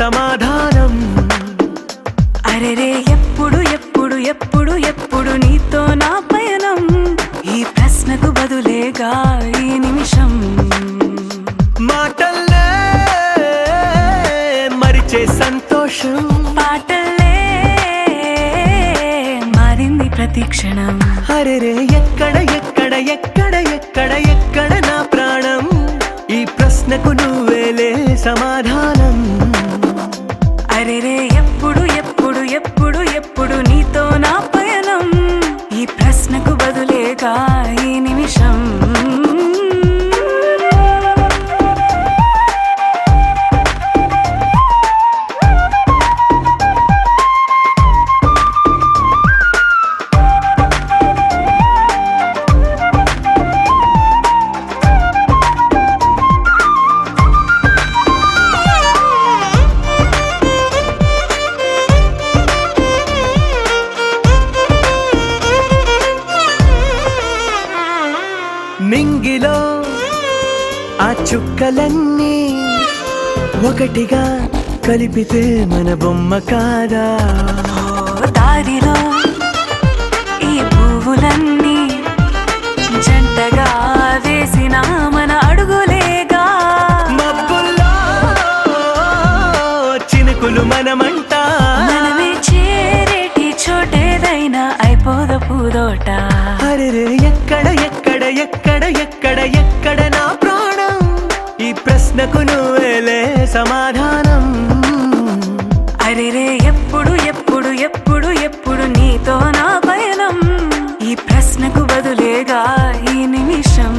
సమాధానం. అరెరే ఎప్పుడు ఎప్పుడు ఎప్పుడు ఎప్పుడు నీతో నా పయనం, ఈ ప్రశ్నకు బదులేగా ఈ నిమిషం. మాటల్లే మరిచే సంతోషం, పాటల్లే మారింది ప్రతి క్షణం. అరెరే ఎక్కడ ఎక్కడ ఎక్కడ ఎక్కడ ఎక్కడ నా ప్రాణం, ఈ ప్రశ్నకు నువ్వేలే సమాధానం. అరెరే ఎప్పుడు ఎప్పుడు ఎప్పుడు ఎప్పుడు నీతో నా పయనం, ఈ ప్రశ్నకు బదులేగా ఈ నిమిషం. మింగిలో ఆ చుక్కలన్నీ ఒకటిగా కలిపితే మన బొమ్మ కాదా? దారిలో ఈ పువ్వులన్నీ జంటగా వేసిన మన అడుగులేగా. మబ్బుల్లో చినుకులు మనమంట, మనమే చేరేటి చోటేదైనా అయిపోద పూదోట. అరెరే ఎక్కడ ఎక్కడ ఎక్కడ ఎక్కడ ఎక్కడ నా ప్రాణం, ఈ ప్రశ్నకు నువ్వేలే సమాధానం. అరెరే ఎప్పుడు ఎప్పుడు ఎప్పుడు ఎప్పుడు నీతో నా పయనం, ఈ ప్రశ్నకు బదులేగా ఈ నిమిషం.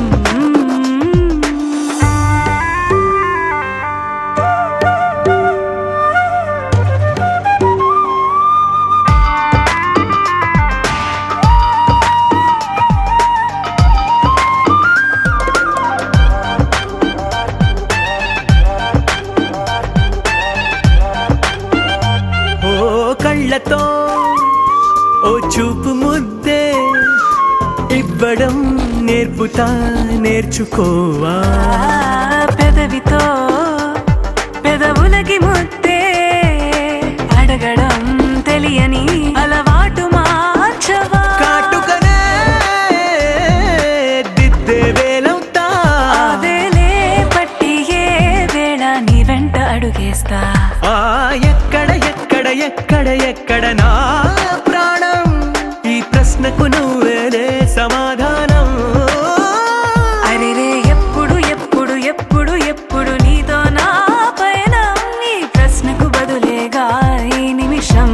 కళ్ళతో ఓ చూపు ముద్దే ఇవ్వడం నేర్పుతా, నేర్చుకోవా. పెదవితో పెదవులకి ముద్దే అడగడం తెలియని అలవాటు మార్చవా. కాటుకనే దిద్దే వేలవుతా, వేలే పట్టి ఏ వేళ నీ వెంట అడుగేస్తా. ఎక్కడ ఎక్కడ ఎక్కడ ఎక్కడ నా ప్రాణం, ఈ ప్రశ్నకు నువ్వేలే సమాధానం. అరెరే ఎప్పుడు ఎప్పుడు ఎప్పుడు ఎప్పుడు నీతో నా పయనం, ఈ ప్రశ్నకు బదులేగా ఈ నిమిషం.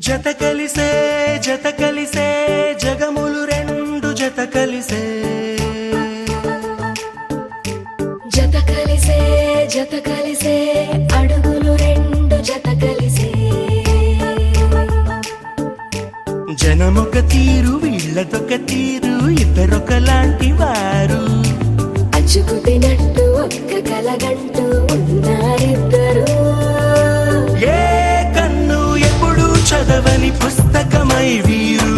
జత కలిసే జగములు రెండు జత కలిసే జత కలిసే అడుగులు రెండు జత కలిసే జనమొక తీరు వీళ్ళదొక తీరు ఇద్దరొకలాంటి వారు అచ్చుకుతినట్టు ఒక్క కలగంటూ ఉన్నారిద్దరు ఏ కన్ను ఎప్పుడు చదవని పుస్తకమై వీరు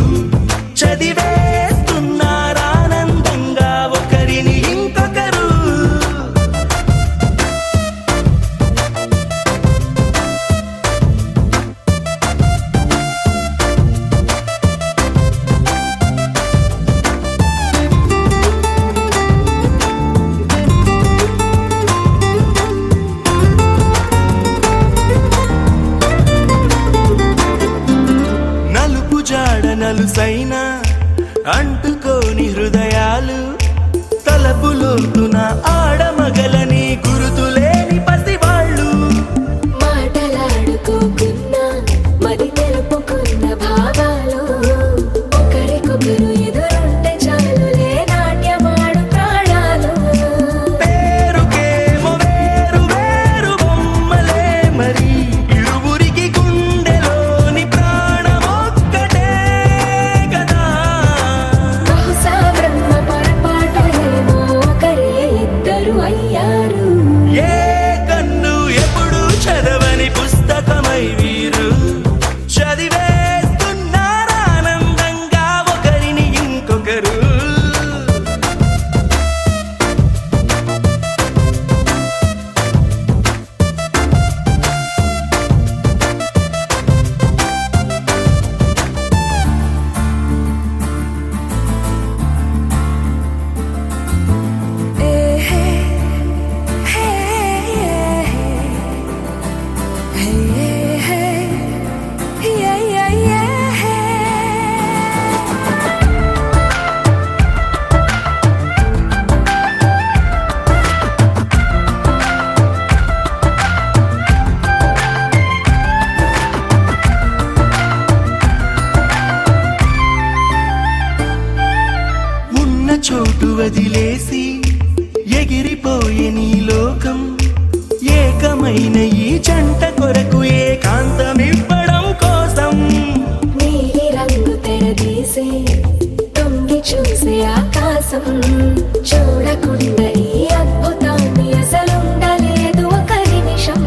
చదివేస్తున్నారానందంగా ఒకరిని ఇంకొకరు నలుసైన అంటుకోని హృదయాలు తలపులోతున ఆడమగలని గురుతులేని పసివాళ్ళు మాటలాడుకోకున్నా మరి తెలుపుకున్న భావాలు ఒకరికొకరు ఎదురుంటే చాలులే నాట్యమాడు ప్రాణాలు పేరుకేమో వేరు వేరు బొమ్మలే మరి ఇరువురికి గుండెలోని ప్రాణమొక్కటే కదా బహుశా బ్రహ్మ పొరపాటులేమో ఒకరే ఇద్దరు అయ్యారు ఏ కన్ను ఎప్పుడు చదవని పుస్తకమై వీరు చదివేస్తున్నారానందంగా ఒకరిని ఇంకొకరు ఉన్న చోటు వదిలేసి ఎగిరిపోయే నీ లోకం ఏకమైన ఈ జంట కొరకు ఏకాంతమివ్వడం కోసం నీలి రంగు తెరదీసే తొంగి చూసే ఆకాశం చూడకుండా ఈ అద్భుతాన్ని అసలుండలేదు ఒక నిమిషం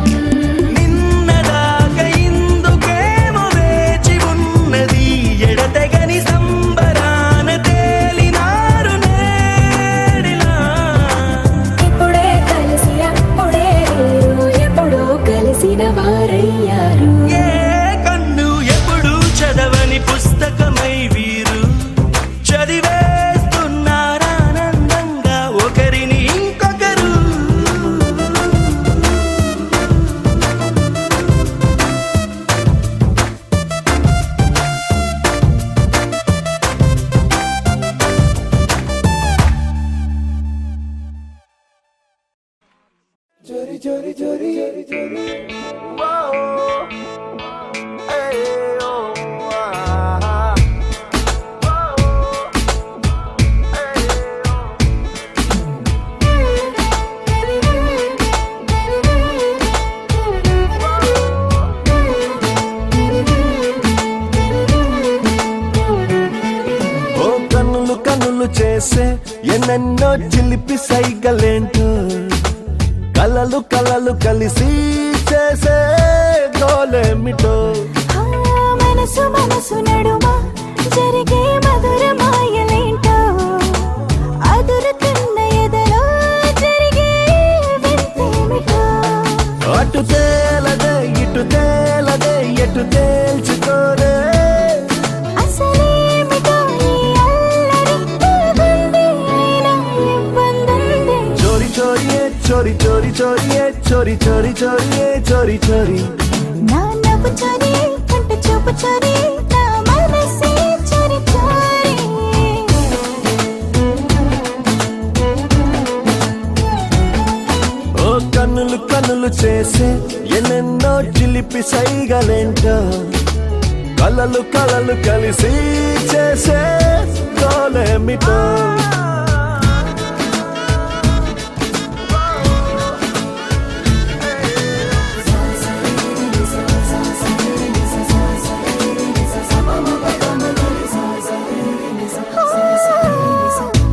నిన్నదాకా ఇందుకేమో వేచి ఉన్నది ఎడతెగని సంబరాన తేలినారు నేడిలా ఇప్పుడే కలిసి అప్పుడే లేరు ఎప్పుడో కలిసిన వారయ్యారు ఏ కన్ను ఎప్పుడు చదవని పుస్తకమై వీరు చదివేస్తున్నారానందంగా ఒకరిని ఇంకొకరు ఓ కన్నులు కన్నులు చేసే ఎన్నెన్నో చిలిపి సైగలేంటో కలలు కలలు కలిసి చేసే గోలేమిటో మనసు మనసు నడుమ జరిగే మధుర మాయలేంటో అదురుతున్న ఎదలో జరిగే వింతేమిటో అటు తేలదే ఇటు తేలదే ఎటు తేల్చుకోరే అసలేమిటో ఈ అల్లరి ఇబ్బంది అయినా ఇబ్బందుంది చోరీ చోరీయే చోరీ చోరీ చోరీయే చోరీ చోరీ చోరీయే చోరీ చోరీ నా నవ్వు చోరీ కంట చూపు చోరీ నా మనసే చోరీ చోరీ ఓ కన్నులు కన్నులు చేసే ఎన్నెన్నో చిలిపి సైగలేంటో కలలు కలలు కలిసి చేసే తోలేమిటో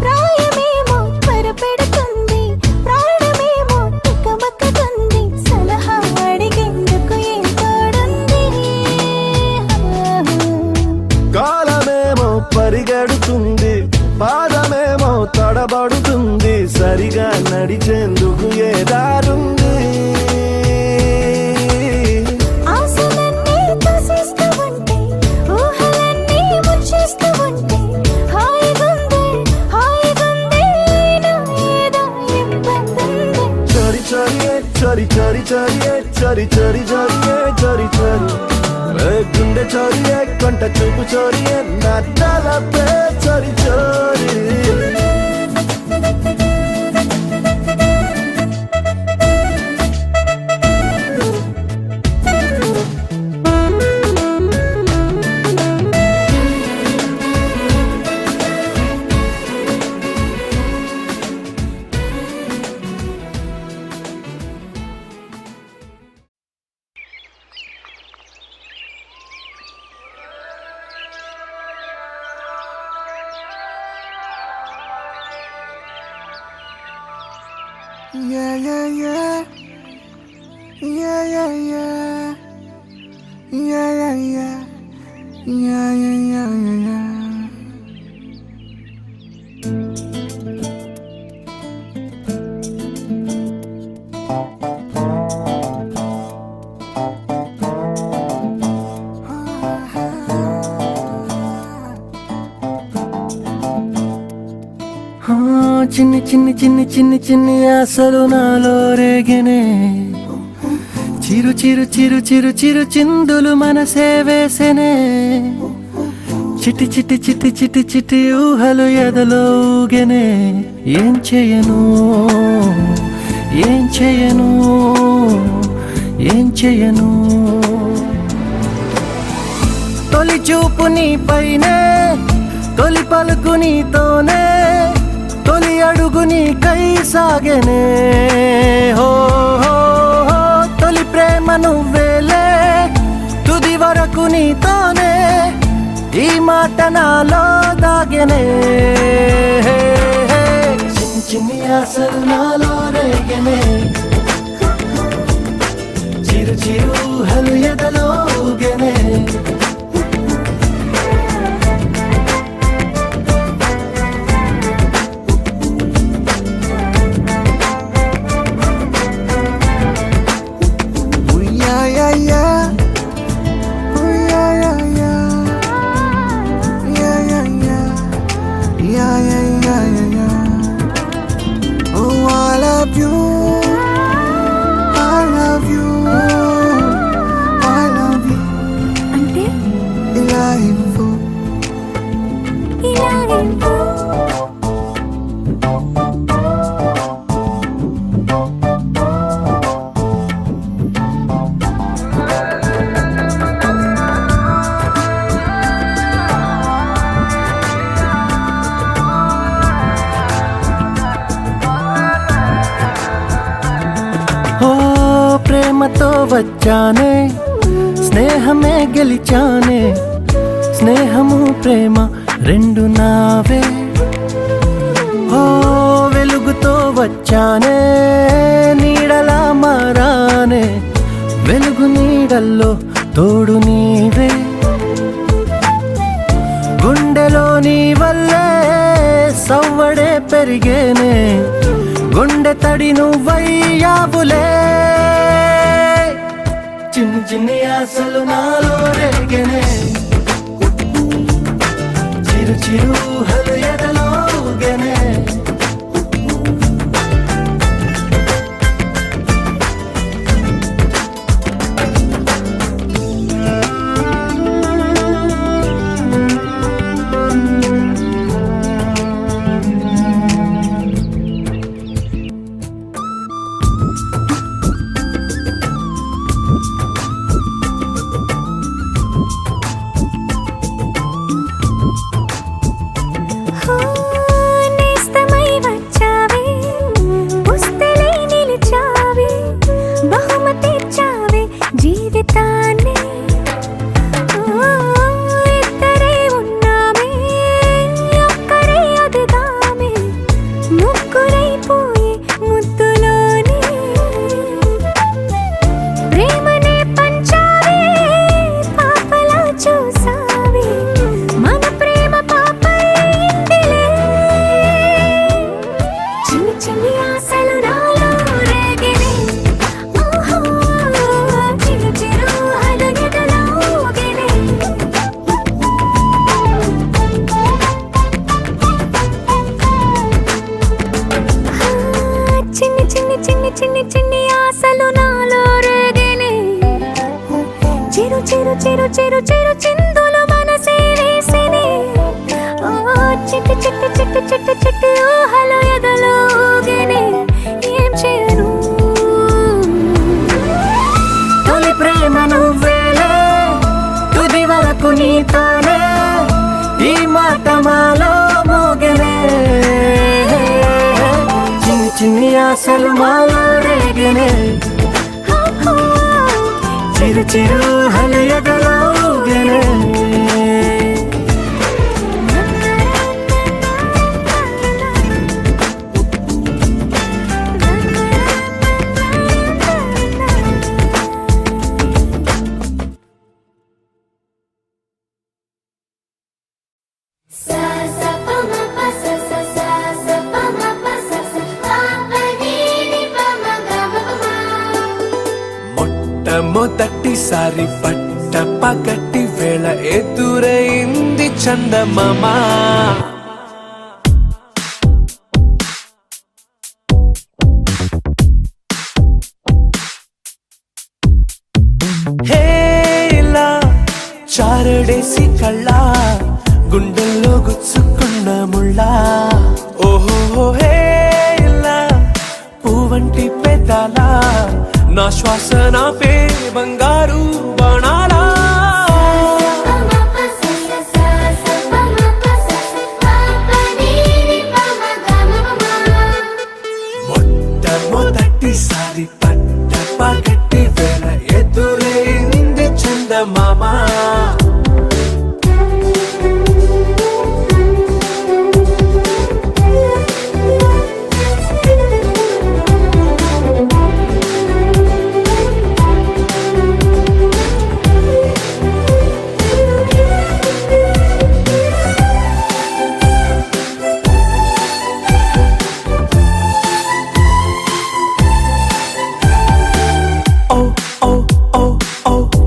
ప్రాయమేమో త్వరపెడుతుంది, ప్రాణమేమో తికమకతుంది, సలహా అడిగేందుకు ఏం తోడుంది. కాలమేమో పరిగెడుతుంది, పాదమేమో తడబడుతుంది, సరిగా నడిచేందుకు ఏ దారుంది. ఆశలన్నీ తోసేస్తూ ఉంటే, ఊహలన్నీ ముంచేస్తూ ఉంటే, హాయిగుంది, హాయిగుంది, ఏదో ఏదో ఇబ్బందుంది. చరి చరి ఏ చరి చరి చరి ఏ చరి చరి చరి ఏ చరి చరి ఏ గుండె చరి ఏ కంట చూపు చరి ఏ నా తలపే చరి చరి Yeah, yeah, yeah. Yeah, yeah, yeah. Yeah, yeah, yeah. Yeah, yeah, yeah, yeah, yeah. చిన్ని చిన్ని చిన్ని చిన్ని చిన్ని ఆశలు నాలో రేగనే, చిరు చిరు చిరు చిరు చిరు చిందులు మనసే వేసెనే, చిటి చిటి చిటి చిటి చిటి ఊహలు ఎదలో ఊగెనే. ఏం చేయను ఏం చేయను ఏం చేయను, తొలి చూపు నీ పైనే, తొలి పలుకు నీతోనే, తొలి అడుగు నీకై సాగెనే. హో హో హో, తొలి ప్రేమ నువ్వేలే, తుది వరకు నీతోనే, ఈ మాట నాలో దాగెనే. చిన్ని చిన్ని ఆశలు నాలో రేగెనే, చిరు చిరు ఊహలు ఎదలో ఊగెనే. అంటే ఇలా ఏమో. ఓ ప్రేమతో వచ్చానే, స్నేహమే గెలిచానే, స్నేహము ప్రేమ రెండు నావే. ఓ వెలుగుతో వచ్చానే, నీడలా మారానే, వెలుగు నీడల్లో తోడు నీవే. గుండెలో నీ వల్లే సవ్వడే పెరిగేనే, గుండె తడి నువ్వయ్యావులే. చిన్ని చిన్ని ఆశలు నాలో రేగెనే, చిరు చిరు ఊహలు ఎదలో ఊగెనే. చిరు చిరు చిరు చిందులు మనసే వేసిని ఓ చిట్టి చిట్టి చిట్టి చిట్టి చిట్టి ఊహలు ఎదలోగిని ఏం చేయను తొలి ప్రేమ నువ్వేలే తుది వరకు నీతోనే ఈ మాట మాలో మోగనే చిన్ని చిన్ని ఆశలు మాలో రేగనే చిరు చిరు హలు ఎదలోగనే మొట్టమొదటిసారి పట్ట పగటి వేళ ఎదురైంది చందమామ హేలా చారడేసి కళ్ళ గుండెల్లో గుచ్చుకున్న ముళ్ళా ఓహో హేలా పువ్వంటి పెదాలా నా శ్వాస నాపే బంగారు బాణాలా మొట్టమొదటిసారి పట్ట పగటి వేళ ఎదురైంది చందమామ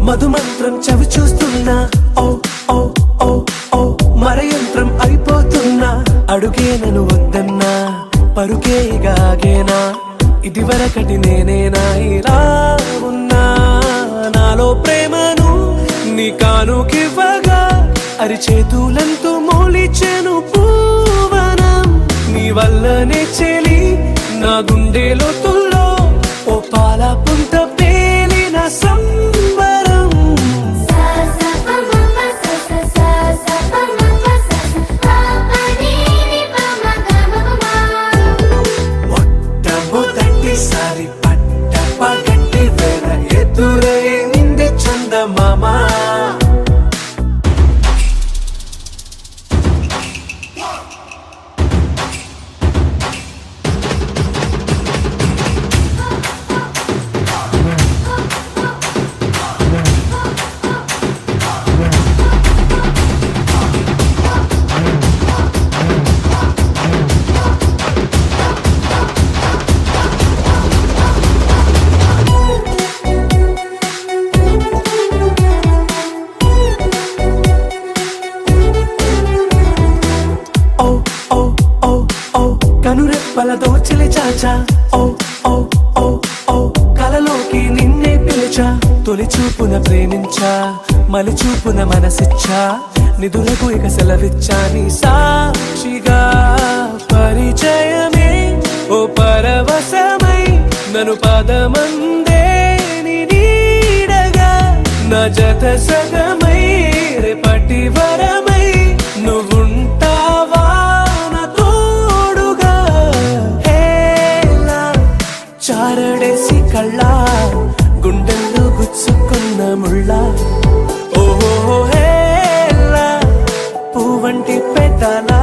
మధుమంత్రం చవి చూస్తున్నా ఓ ఓ ఓ ఓ మరయంత్రం అయిపోతున్నా అడుగే నన్ను వద్దన్నా పరుగే గాగేనా ఇది వరకటి నేనేనా ఇలా ఉన్నా నాలో ప్రేమను నీ కానుకివ్వగా అరిచేతులంతో మోలిచెను పూవనం నీ వల్లనే చెలి నా గుండె లోతుల్లో ఓ పాల పుంత పేలిన సంబరం మొట్టమొదటిసారి పట్ట పగటి వేళ ఎదురైంది చందమామ కనురెప్పలతో చిలి చాచా ఓ ఓ ఓ ఓ కలలోకి నిన్నే పిలిచా తొలి చూపున ప్రేమించా మలి చూపున మనసిచ్చా నిధులకు ఇక సెలవిచ్చా నీ సాక్షిగా పరిచయమే ఓ పరవశమై నన్ను పదమందే నీ నీడగా నా జత సగమై రేపటి వరమై నువ్వుంటావా నా తోడుగా హేలా చారడేసి కళ్ళ గుండెల్లో గుచ్చుకున్న ముళ్ళ ఓహో హేలా పువ్వంటి పెదాలా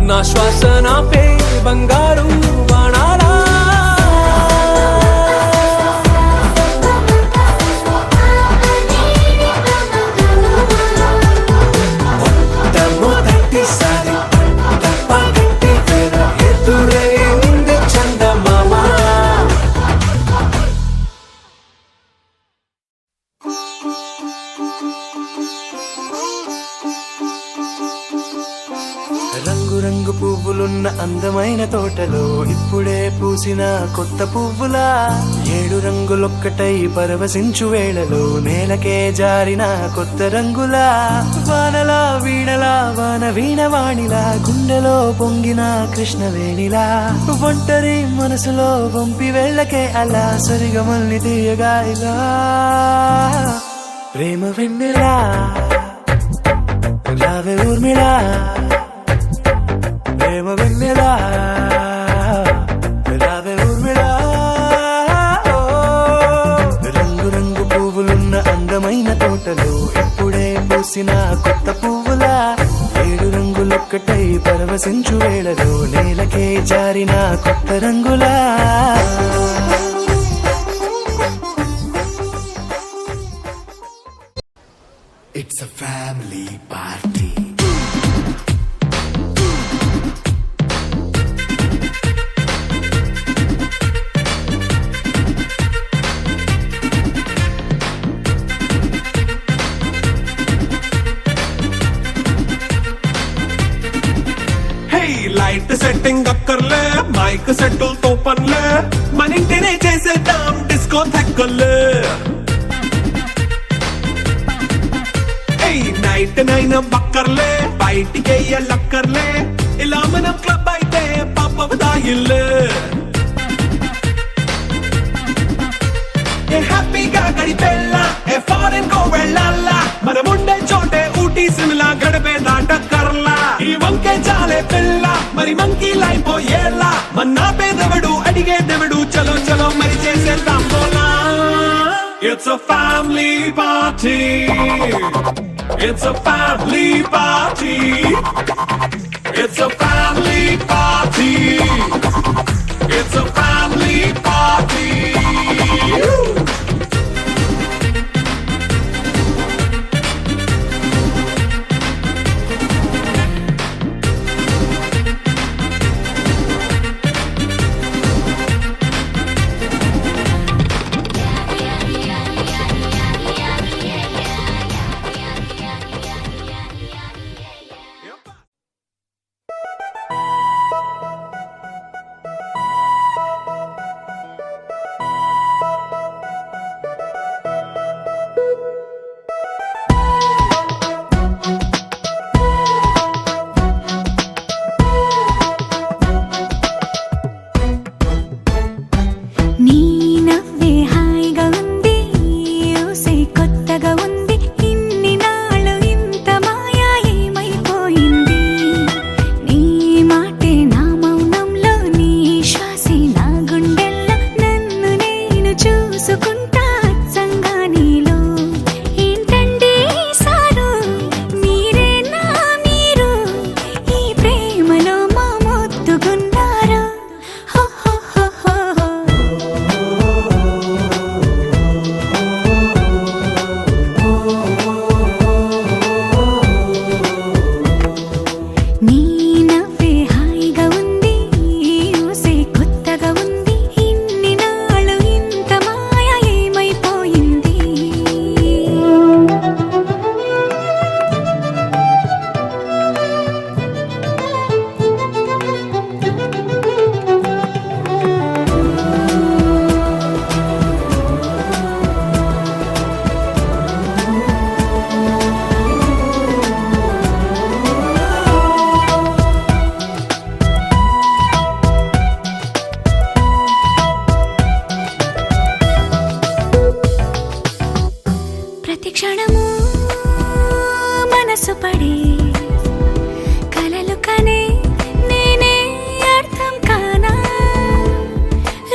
నా శ్వాస నాపే బంగారు బాణాలా మొట్టమొదటిసారి పట్ట పగటి వేళ ఎదురైంది చందమామ రంగు రంగు పువ్వులున్న అందమైన తోటలో ఇప్పుడే పూసిన కొత్త పువ్వులా 7 రంగులొక్కటై పరవశించు వేళలో నేలకే జారిన కొత్త రంగులా వానలా వీణలా వాన వీణవాణిలా గుండెలో పొంగిన కృష్ణవేణిలా ఒంటరి మనసులో వంపి వెళ్ళకే అలా సరిగమల్ని తీయగా ఇలా ప్రేమ వెన్నెలా రావే ఊర్మిళా ప్రేమ వెన్నెలా రావే ఊర్మిళా రంగు రంగు పువ్వులున్న అందమైన తోటలో ఇప్పుడే పూసిన కొత్త పువ్వులా 7 రంగులొక్కటై పరవశించు వేళలో నేలకే జారిన కొత్త రంగులా It's a family party. Light setting అక్కర్లే మైక్ సెట్టుల్ తో పనులే మన ఇంటినే చేసేద్దాం డిస్కో థెక్కర్లే నైట్ నైన్ బక్కర్లే బయటికి లక్కర్లే ఇలా మనం క్లబ్ అయితే పాపదాయిల్లే హ్యాపీగా గడిపెళ్ళా ఫారెన్ కో వెళ్ళాలా మనం ఉండే చోటే ఊటీ సిమ్లా గడిపే దాటక్కర్లా ఈ వంకే చాలే పిల్ల మరి మంకీ లైపోయేలా మన్నా పేదవడు అడిగేదెవడు చలో చలో మరి చేసేద్దాం బోలా It's a family party. It's a family party. It's a family party. It's a family party.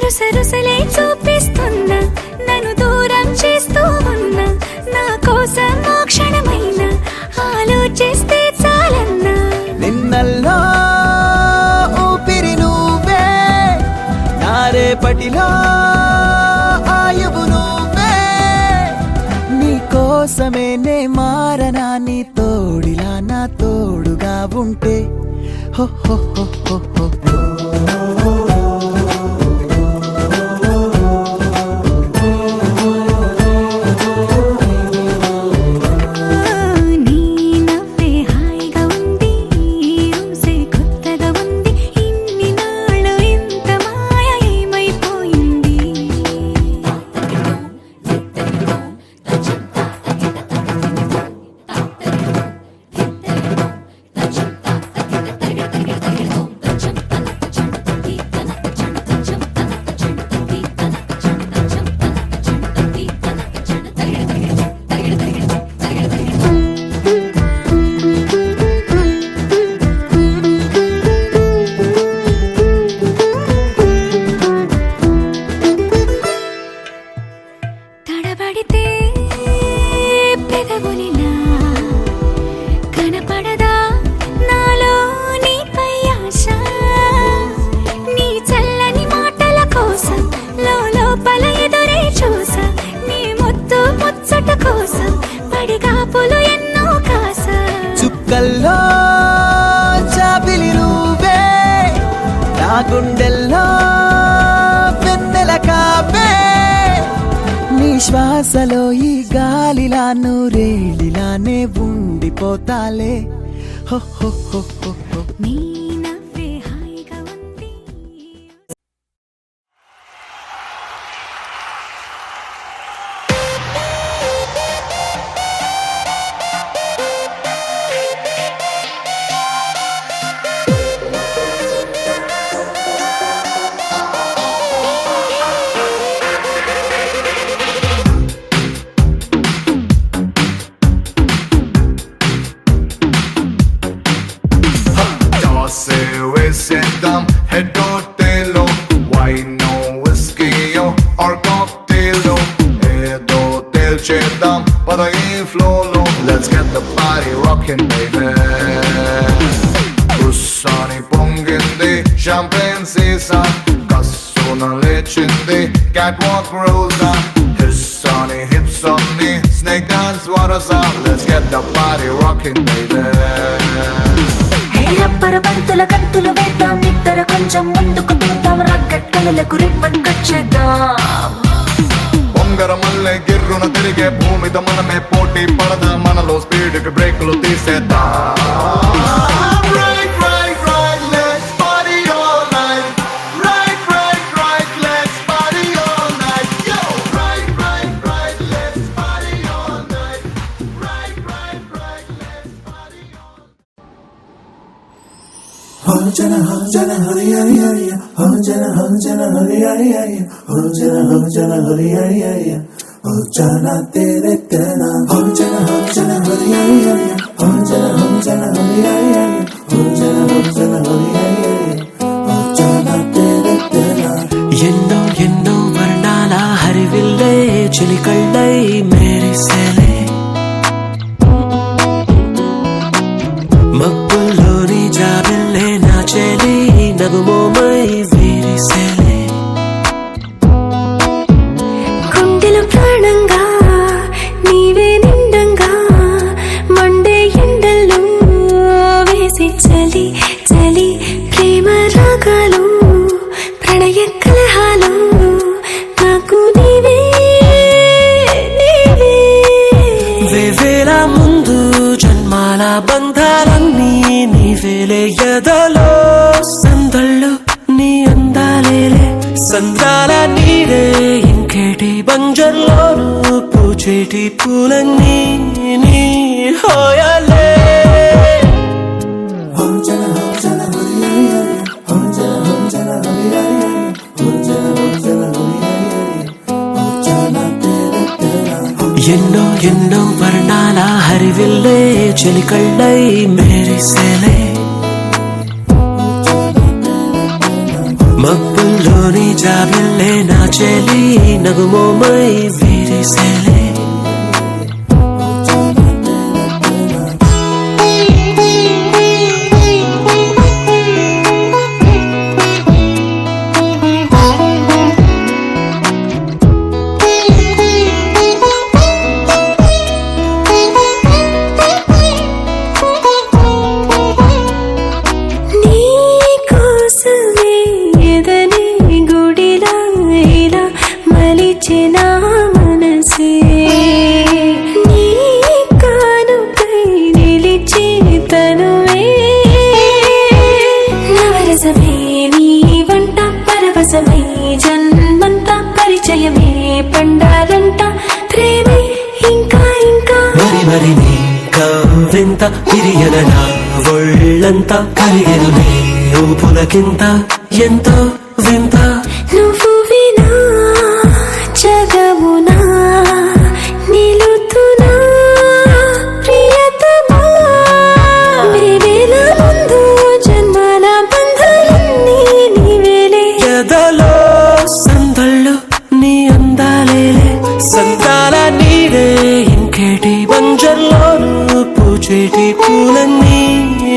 రుసరుసలే చూపిస్తున్నా నన్ను దూరం చేస్తూ ఉన్నా నా కోసం ఆ క్షణమైన ఆలోచిస్తే చాలన్నా నిన్నల్లో ఊపిరి నువ్వే నా రేపటిలో ఆయువు నువ్వే నీ కోసమే నే మారనా నీ తోడిలా నా తోడుగా ఉంటే హో హో హో హో హో నీ నవ్వే హాయిగా ఉంది ఊసే కొత్త తడబడితే పెదవులిలా కనపడదా నాలో నీపై ఆశ నీ చల్లని మాటల కోసం లోపల ఎదురే చూసా నీ ముద్దు ముచ్చట కోసం పడిగాపులు ఎన్నో కాసా చుక్కల్లో చాపిలి నువ్వే నా గుండెల్లో వెన్నెల కాపే నీ శ్వాసలో ఈ గాలిలా నూరేళిలానే ఉండిపోతాలే హో హో హో హో హో నీ నవ్వే హాయిగా ఉంది Tosse వేసేద్దాం హెడ్ టేలో వైనో విస్కీయో ఆర్ కాక్టైలో ఏదో తేల్చేద్దాం పద ఈ ఫ్లోలో let's get the party rocking baby ఉస్సాని పొంగింది షాంపెయిన్ సీసా కస్సున లేచింది క్యాట్ వాక్ రోజా హిస్సాని హిప్స్ అన్ని స్నేక్ డాన్స్ వరసా let's get the party rocking baby rubber బంతుల గంతులు వేద్దాం ఇద్దరు కొంచెం ముందుకు తింటాం రగ్గట్టలకు రిబ్బన్ కట్ చేద్దాం బొంగర మల్లె గిర్రున తిరిగే భూమితో మనమే పోటీ పడదా మనలో స్పీడ్ కి బ్రేకులు తీసేద్దాం ఎన్నో ఎన్నో వర్ణాల హరివిల్లే చిలికళ్ళై మేరిసేలే మబ్బుల్లోని జాబిల్లే నా చెలి నగుమోమై వీరిసేలే గుండెల ప్రాణంగా నీవే నిండంగా మండే ఎండల్లో వేసి చలి చలి ప్రేమ రాగాలు ప్రణయ కలహాలు నాకు నీవే నీవే వేవేల ముందు జన్మాల బంధాలన్నీ నీవేలే ఎదలో సందళ్ళు నీ అందాలేలే సంద్రాల నీరే ఇంకేటి బంజర్లోను పూచేటి పూలన్నీ నీ హోయలే ఎన్నో ఎన్నో వర్ణాల హరివిల్లే చిలికళ్ళై మేరిసేలే మబ్బుల్లోని జాబిల్లే నా చెలి నగుమోమై వీరిసేలే నీ కోసమే ఎదనే గుడిలా ఇలా మలిచిన మనసే నీ కానుకై నిలిచి తనువే నవరసమే నీ వంట పరవశమై జన్మంతా పరిచయమే పండాలంట ప్రేమే ఇంకా ఇంకా మరి మరి నీ కవ్వింత తిరియన నా ఒళ్ళంతా కరిగెను నీ ఊపులకింత ఎంతో వింత నువ్వు వినా జగమునా నిలుతున్నా ప్రియతమా వేవేల ముందు జన్మల బంధాలన్నీ నీవేలే ఎదలో సందళ్ళు నీ అందాలేలే సందాల పంజర్లోను పూచేటి పూలన్నీ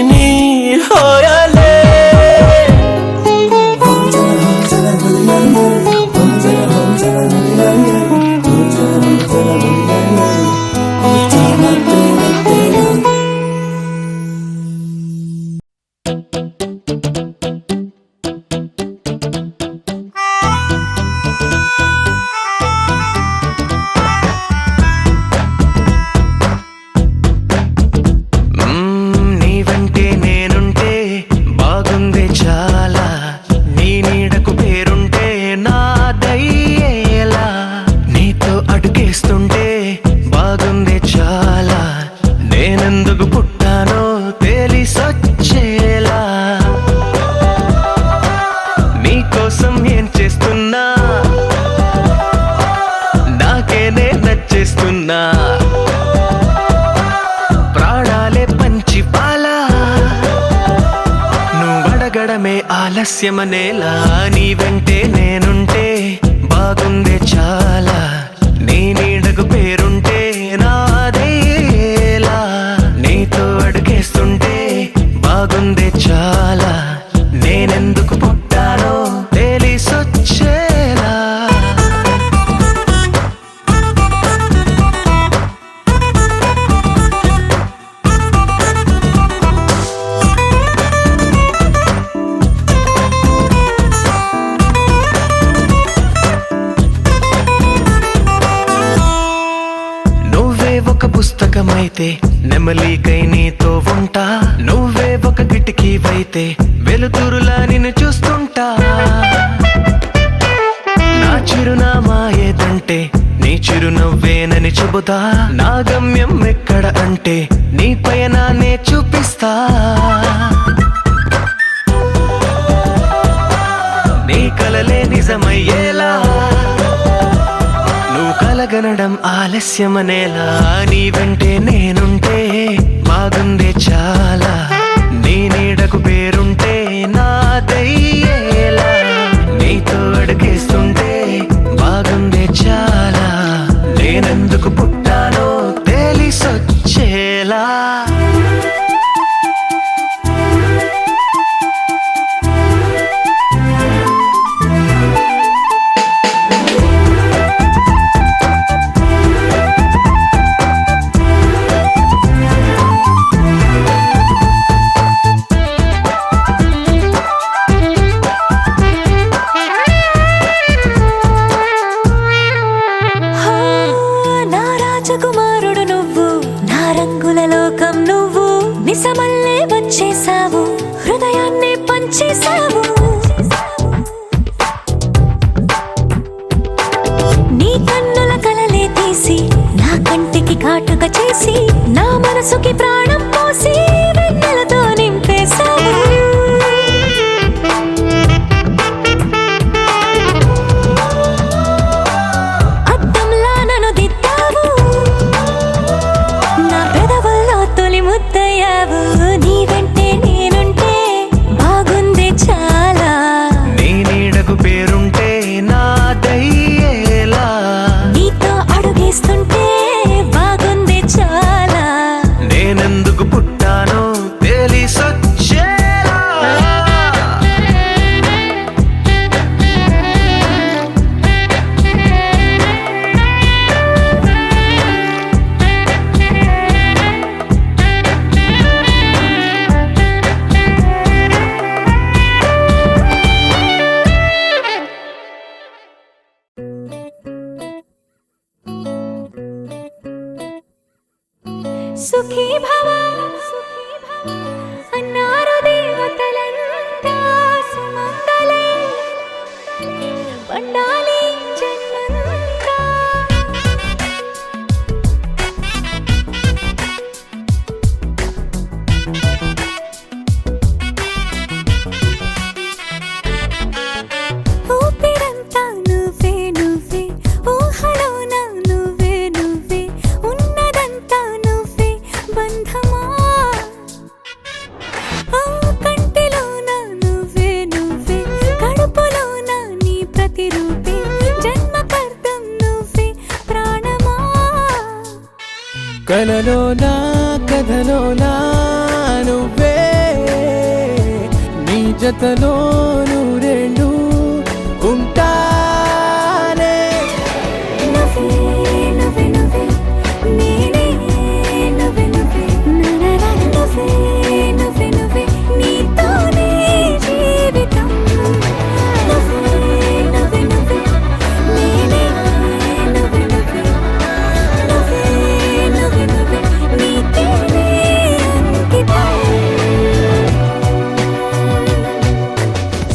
నీ హోయాలే ప్రాణాలే పంచి పాలా నువ్వడగడమే ఆలస్యమనేలా నీ వెంటే నేనుంటే బాగుందే చాలా నీ నీడకు పేరుంటే నాదేలా నీతో అడుగేస్తుంటే బాగుందే చాలా నేనెందుకు పుట్టానో తెలిసొచ్చేలా ఒక పుస్తకమైతే నెమలికై నీతో ఉంటా నువ్వే ఒక కిటికీవైతే వెలుతురులా నిన్ను చూస్తుంటా నా చిరునామా ఏదంటే నీ చిరునవ్వేనని చెబుతా నా గమ్యం ఎక్కడ అంటే నీ పయనాన్నే చూపిస్తా నీ కలలే నిజమయ్యేలా కలగనడం ఆలస్యమనేలా నీ వెంటే నేనుంటే బాగుందే చాలా నీ నీడకు పేరుంటే నాదయ్యేలా నీతో అడుగేస్తుంటే బాగుందే చాలా నేనెందుకు పుట్టానో తెలిసొచ్చేలా రాజకుమారుడు నువ్వు నా రంగుల లోకం నువ్వు నిజమల్లే వచ్చేసావు హృదయాన్ని పంచేసావు నీ కన్నుల కలలే తీసి నా కంటికి కాటుక చేసి నా మనసుకి ప్రాణం పోసి వెన్నెలతో నింపేసావు ముద్దయ్యావు నీ వెంటే నేనుంటే బాగుందే చాలా నీ నీడకు పేరుంటే నాదయ్యేలా నీతో అడుగేస్తుంటే బాగుందే చాలా నేనెందుకు పుట్టానో తెలిసొచ్చేలా సుఖీ భవ అన్నారు దేవతలంతా సుమంగళే పండాలి జన్మంతా ఊపిరంతా నువ్వే నువ్వే ఊహలోన నువ్వే నువ్వే ఉన్నదంతా నువ్వే బంధమా ఆ కంటిలోన నువ్వే నువ్వే కడుపులోన నీ ప్రతిరూపే కలలో నా కథలో నా నువ్వే నీ జతలో నూరేళ్ళు ఉంటానే నువ్వే నువ్వే నువ్వే నేనే నువ్వే నువ్వే నువ్వే నువ్వే నువ్వే నీతోనే జీవితం నువ్వే నువ్వే నువ్వే నేనే నువ్వే నువ్వే నువ్వే నువ్వే నువ్వే నీకేనే అంకితం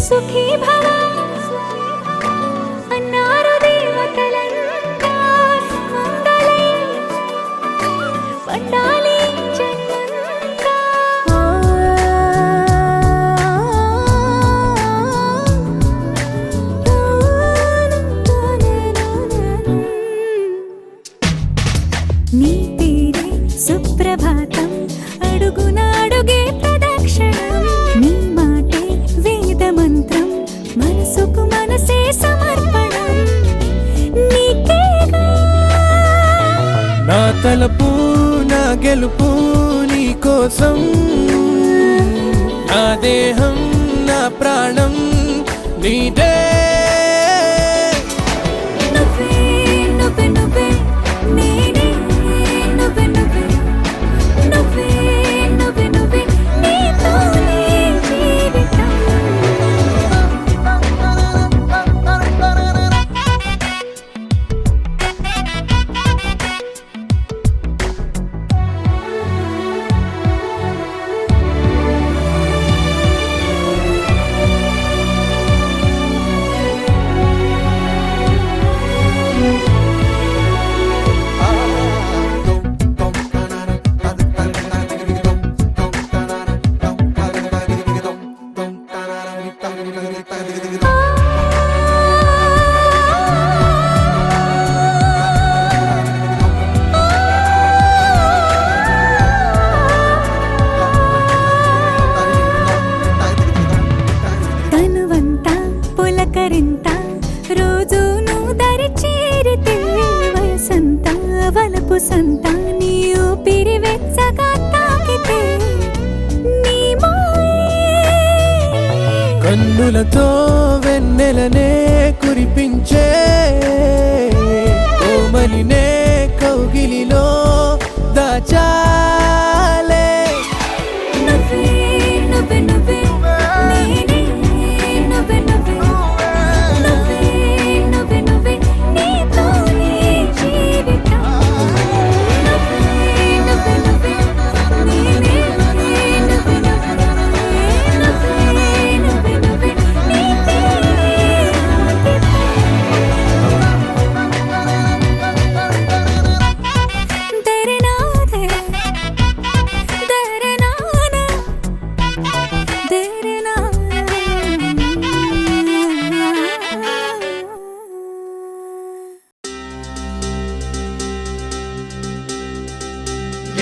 సుఖీ భవ అన్నారు దేవతలంతా సుమంగళై పండాలి జన్మంతా నీ పేరే సుప్రభాతం అడుగునాడుగే ప్రదక్షిణం నీ మాటే వేద మంత్రం మనసుకు మనసే సమర్పణం నీకేగా నా తలపు నా గెలుపు నీ కోసం నా దేహం నా ప్రాణం నీదే నువ్వే నువ్వే నువ్వే నేనే నువ్వే నువ్వే నువ్వే నువ్వే నువ్వే నీతోనే జీవితం తనువంతా పులకరింత రోజు నువ్వు దరి చేరితే వయసంతా వలపు సంత నీ ఊపిరి వెచ్చగా తాకితే నీ మాయే కన్నులతో వెన్నెలనే కురిపించే కోమలినే కౌగిలిలో దాచాలే నువ్వే నువ్వే నువ్వే నేనే నువ్వే నువ్వే నువ్వే నువ్వే నువ్వే నీతోనే జీవితం నువ్వే నువ్వే నువ్వే నేనే నువ్వే నువ్వే నువ్వే నువ్వే నువ్వే నీకేనే అంకితం దరినాదే దరినానా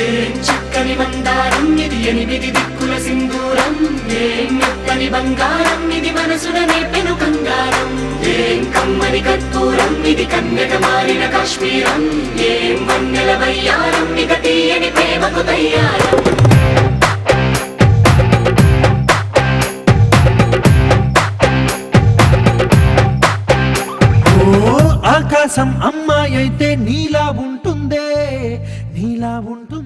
ఏం చక్కని మందారం ఇది ఎనిమిది దిక్కుల సింధూరం ఏం మెత్తని బంగారం ఇది మనసున నేపెను కంగారం ఏం కమ్మని కర్పూరం ఇది కన్యక మారిన కాశ్మీరం ఏం వన్నెల వయ్యారం ఇక తీయని ప్రేమకు తయ్యారం ఆకాశం అమ్మాయి అయితే నీలా ఉంటుందే నీలా ఉంటుంది